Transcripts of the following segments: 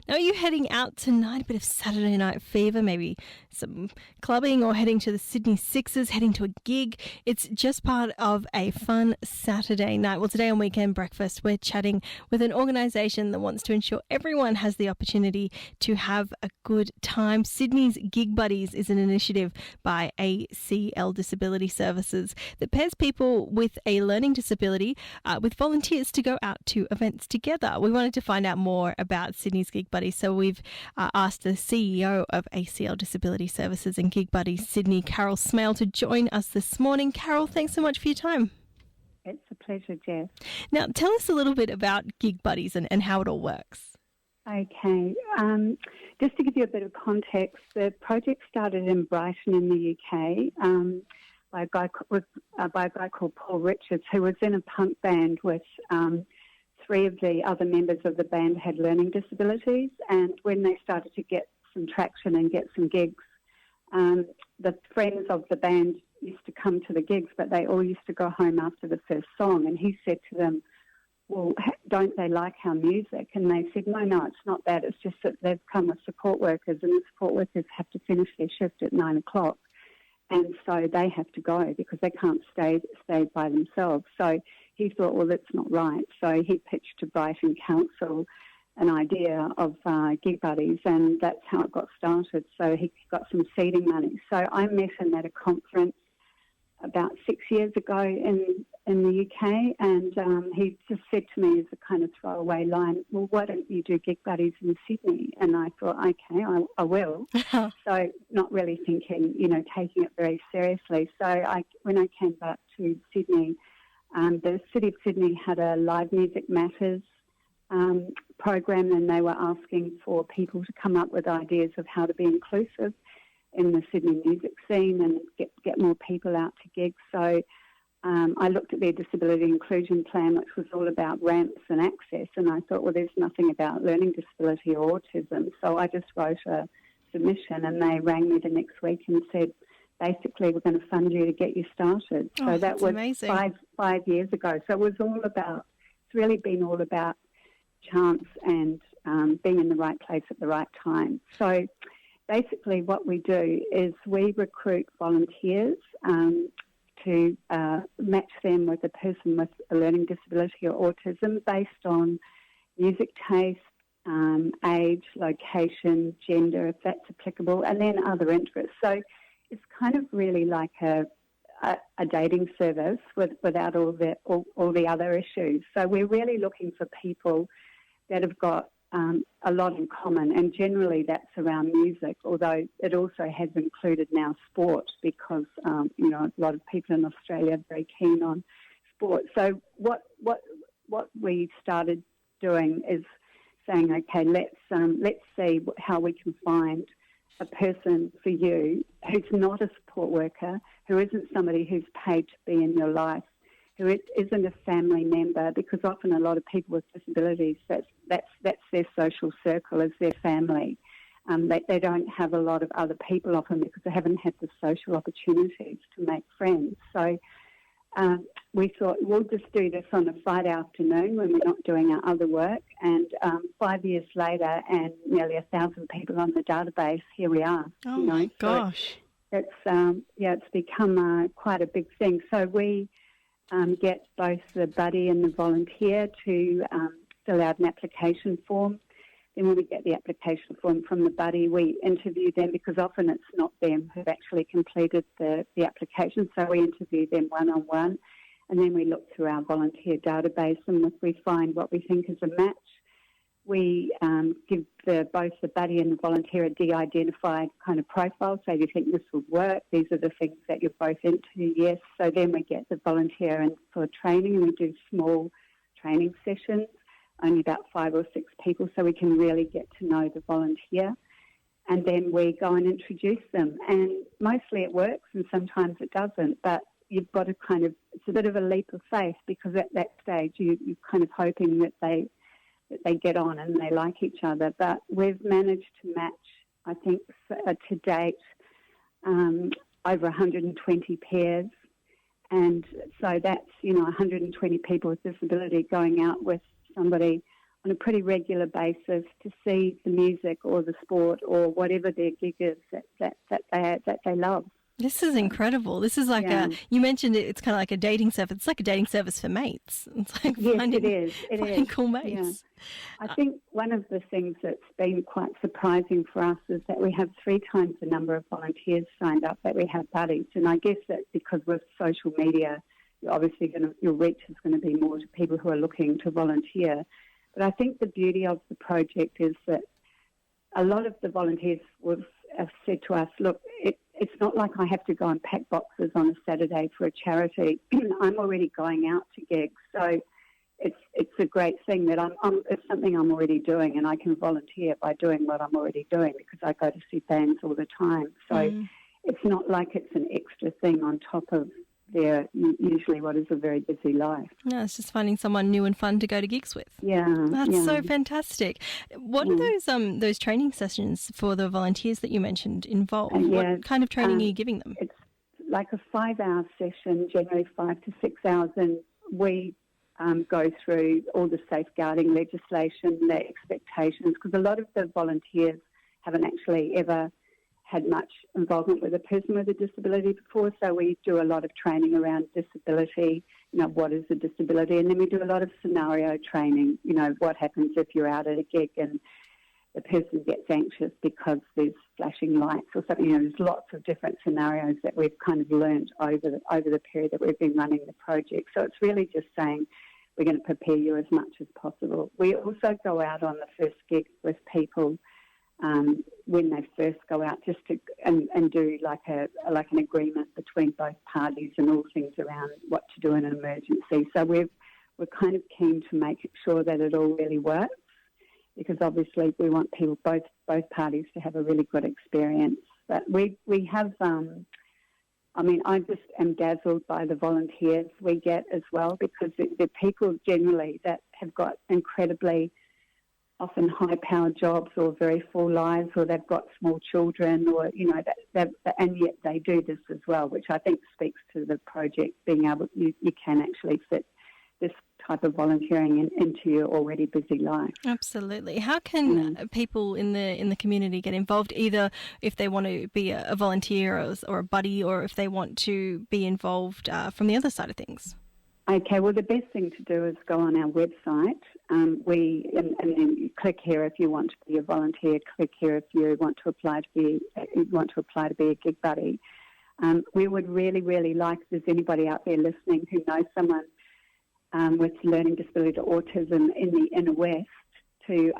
Now, are you heading out tonight? A bit of Saturday night fever, maybe some clubbing or heading to the Sydney Sixers, heading to a gig. It's just part of a fun Saturday night. Well, today on Weekend Breakfast, we're chatting with an organisation that wants to ensure everyone has the opportunity to have a good time. Sydney's Gig Buddies is an initiative by ACL Disability Services that pairs people with a learning disability with volunteers to go out to events together. We wanted to find out more about Sydney's Gig Buddies, so we've asked the CEO of ACL Disability Services and Gig Buddies Sydney, Carol Smail, to join us this morning. Carol, thanks so much for your time. It's a pleasure, Jess. Now, tell us a little bit about Gig Buddies and how it all works. Okay, just to give you a bit of context, the project started in Brighton in the UK by a guy called Paul Richards, who was in a punk band with three of the other members of the band had learning disabilities, and when they started to get some traction and get some gigs, the friends of the band used to come to the gigs, but they all used to go home after the first song, and he said to them, well, don't they like our music? And they said, no, it's not that. It's just that they've come with support workers, and the support workers have to finish their shift at 9 o'clock. And so they have to go because they can't stay by themselves. So he thought, well, that's not right. So he pitched to Brighton Council an idea of Gig Buddies, and that's how it got started. So he got some seeding money. So I met him at a conference about 6 years ago in the UK, and he just said to me as a kind of throwaway line, well, why don't you do Gig Buddies in Sydney? And I thought, okay, I will. So not really thinking, taking it very seriously. So when I came back to Sydney, the City of Sydney had a Live Music Matters program, and they were asking for people to come up with ideas of how to be inclusive in the Sydney music scene and get more people out to gigs. So I looked at their disability inclusion plan, which was all about ramps and access, and I thought, well, there's nothing about learning disability or autism. So I just wrote a submission, and they rang me the next week and said, basically, we're going to fund you to get you started. So that was amazing. five years ago. So it was it's really been all about chance and being in the right place at the right time. So basically what we do is we recruit volunteers to match them with a person with a learning disability or autism based on music taste, age, location, gender, if that's applicable, and then other interests. So it's kind of really like a dating service without all the other issues. So we're really looking for people that have got a lot in common, and generally that's around music, although it also has included now sport because, a lot of people in Australia are very keen on sport. So what we started doing is saying, okay, let's see how we can find a person for you who's not a support worker, who isn't somebody who's paid to be in your life, who isn't a family member, because often a lot of people with disabilities, that's their social circle, is their family. They don't have a lot of other people often because they haven't had the social opportunities to make friends. So we thought we'll just do this on a Friday afternoon when we're not doing our other work. And 5 years later, and nearly 1,000 people on the database, here we are. Oh my gosh! So it's become quite a big thing. So we get both the buddy and the volunteer to fill out an application form. Then when we get the application form from the buddy, we interview them because often it's not them who've actually completed the application. So we interview them one-on-one, and then we look through our volunteer database, and if we find what we think is a match, we give both the buddy and the volunteer a de-identified kind of profile. So you think this will work? These are the things that you're both into, yes. So then we get the volunteer in for training, and we do small training sessions, only about 5 or 6 people, so we can really get to know the volunteer. And then we go and introduce them. And mostly it works, and sometimes it doesn't. But you've got to it's a bit of a leap of faith, because at that stage you're kind of hoping that they get on and they like each other. But we've managed to match, I think, to date, over 120 pairs. And so that's, 120 people with disability going out with somebody on a pretty regular basis to see the music or the sport or whatever their gig is that they love. This is incredible. This is like you mentioned it's kind of like a dating service. It's like a dating service for mates. It's like finding cool mates. Yeah. I think one of the things that's been quite surprising for us is that we have 3 times the number of volunteers signed up that we have buddies. And I guess that because with social media, your reach is going to be more to people who are looking to volunteer. But I think the beauty of the project is that a lot of the volunteers have said to us, look, it's not like I have to go and pack boxes on a Saturday for a charity. I'm already going out to gigs. So it's a great thing that it's something I'm already doing, and I can volunteer by doing what I'm already doing because I go to see bands all the time. So it's not like it's an extra thing on top of their usually what is a very busy life. No, it's just finding someone new and fun to go to gigs with. Yeah. That's so fantastic. What are those training sessions for the volunteers that you mentioned involve? What kind of training are you giving them? It's like a 5-hour session, generally 5 to 6 hours, and we go through all the safeguarding legislation, the expectations, because a lot of the volunteers haven't actually ever had much involvement with a person with a disability before, so we do a lot of training around disability, what is a disability, and then we do a lot of scenario training, what happens if you're out at a gig and the person gets anxious because there's flashing lights or something. There's lots of different scenarios that we've kind of learned over the period that we've been running the project. So it's really just saying we're going to prepare you as much as possible. We also go out on the first gig with people when they first go out, just to and do like an agreement between both parties and all things around what to do in an emergency. So we're kind of keen to make sure that it all really works, because obviously we want people, both parties, to have a really good experience. But we have, I just am dazzled by the volunteers we get as well, because they're people generally that have got incredibly often high-powered jobs or very full lives, or they've got small children, or and yet they do this as well, which I think speaks to the project being able you can actually fit this type of volunteering into your already busy life. Absolutely. How can people in the community get involved, either if they want to be a volunteer or a buddy, or if they want to be involved from the other side of things? Okay, well, the best thing to do is go on our website. And then you click here if you want to be a volunteer. Click here if you want to apply to be a gig buddy. We would really, really like, if there's anybody out there listening who knows someone with learning disability or autism in the inner west, to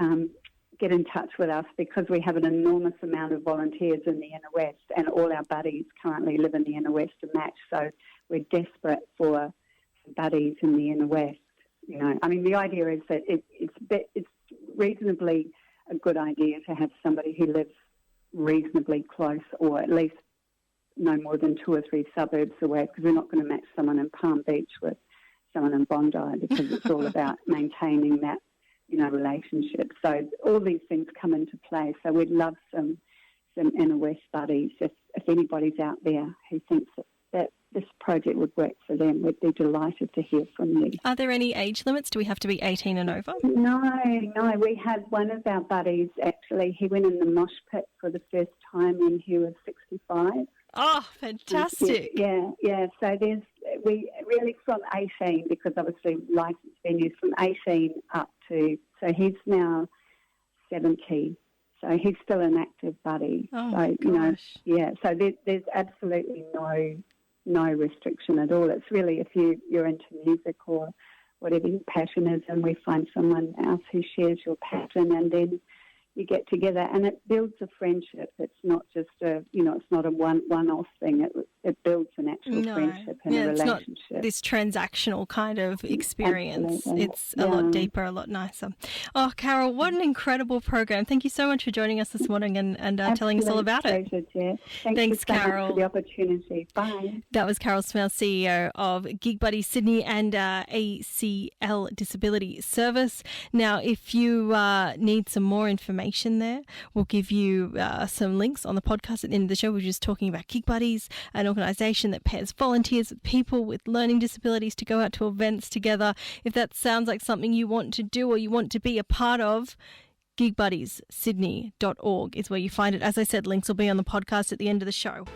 get in touch with us, because we have an enormous amount of volunteers in the inner west, and all our buddies currently live in the inner west and match. So we're desperate for buddies in the inner west. The idea is that it's reasonably a good idea to have somebody who lives reasonably close, or at least no more than 2 or 3 suburbs away, because we're not going to match someone in Palm Beach with someone in Bondi, because it's all about maintaining that, relationship. So all these things come into play. So we'd love some inner west buddies. If anybody's out there who thinks that this project would work for them, we'd be delighted to hear from you. Are there any age limits? Do we have to be 18 and over? No. We had one of our buddies, actually, he went in the mosh pit for the first time when he was 65. Oh, fantastic. Yeah. So we really from 18, because obviously licensed venues from 18 up to, so he's now 70. So he's still an active buddy. Oh, so, gosh. So there's absolutely no restriction at all. It's really if you're into music or whatever your passion is, and we find someone else who shares your passion, and then you get together, and it builds a friendship. It's not just it's not a one-off thing. It builds an actual friendship and a relationship. It's not this transactional kind of experience. Absolutely. It's a lot deeper, a lot nicer. Oh, Carol, what an incredible program. Thank you so much for joining us this morning and telling us all about it. Jess. Thanks, Carol. For the opportunity. Bye. That was Carol Smail, CEO of Gig Buddy Sydney and ACL Disability Service. Now, if you need some more information information there. We'll give you some links on the podcast at the end of the show. We're just talking about Gig Buddies, an organisation that pairs volunteers with people with learning disabilities to go out to events together. If that sounds like something you want to do or you want to be a part of, gigbuddieссydney.org is where you find it. As I said, links will be on the podcast at the end of the show.